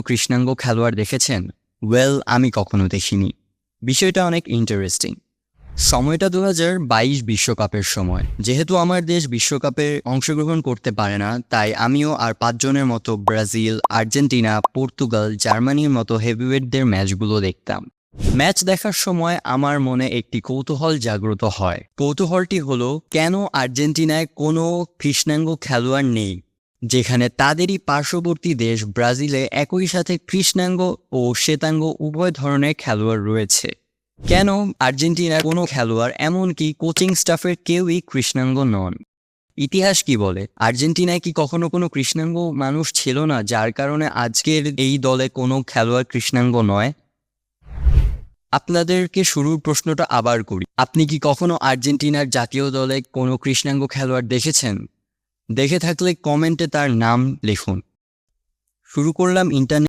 কৃষ্ণাঙ্গ খেলোয়াড় দেখেছেন? ওয়েল, আমি কখনো দেখিনি। বিষয়টা অনেক ইন্টারেস্টিং। সময়টা 2022 বিশ্বকাপের সময়। যেহেতু আমার দেশ বিশ্বকাপে অংশগ্রহণ করতে পারে না, তাই আমিও আর 5 জনের মতো ব্রাজিল, আর্জেন্টিনা, পর্তুগাল, জার্মানির মতো হেভিওয়েটদের ম্যাচগুলো দেখতাম। ম্যাচ দেখার সময় আমার মনে একটি কৌতূহল জাগ্রত হয়। কৌতূহলটি হলো, কেন আর্জেন্টিনায় কোনো কৃষ্ণাঙ্গ খেলোয়াড় নেই, যেখানে তাদেরই পার্শ্ববর্তী দেশ ব্রাজিলে একই সাথে কৃষ্ণাঙ্গ ও শ্বেতাঙ্গ উভয় ধরনের খেলোয়াড় রয়েছে। কেন আর্জেন্টিনার কোনো খেলোয়াড়, এমনকি কোচিং স্টাফের কেউই কৃষ্ণাঙ্গ নন? ইতিহাস কি বলে? আর্জেন্টিনায় কি কখনো কোনো কৃষ্ণাঙ্গ মানুষ ছিল না, যার কারণে আজকের এই দলে কোনো খেলোয়াড় কৃষ্ণাঙ্গ নয়? আপনাদেরকে শুরুর প্রশ্নটা আবার করি। আপনি কি কখনো আর্জেন্টিনার জাতীয় দলে কোনো কৃষ্ণাঙ্গ খেলোয়াড় দেখেছেন? দেখে থাকলে কমেন্টে তার নাম লিখুন। শুরু করলাম ইন্টারনেট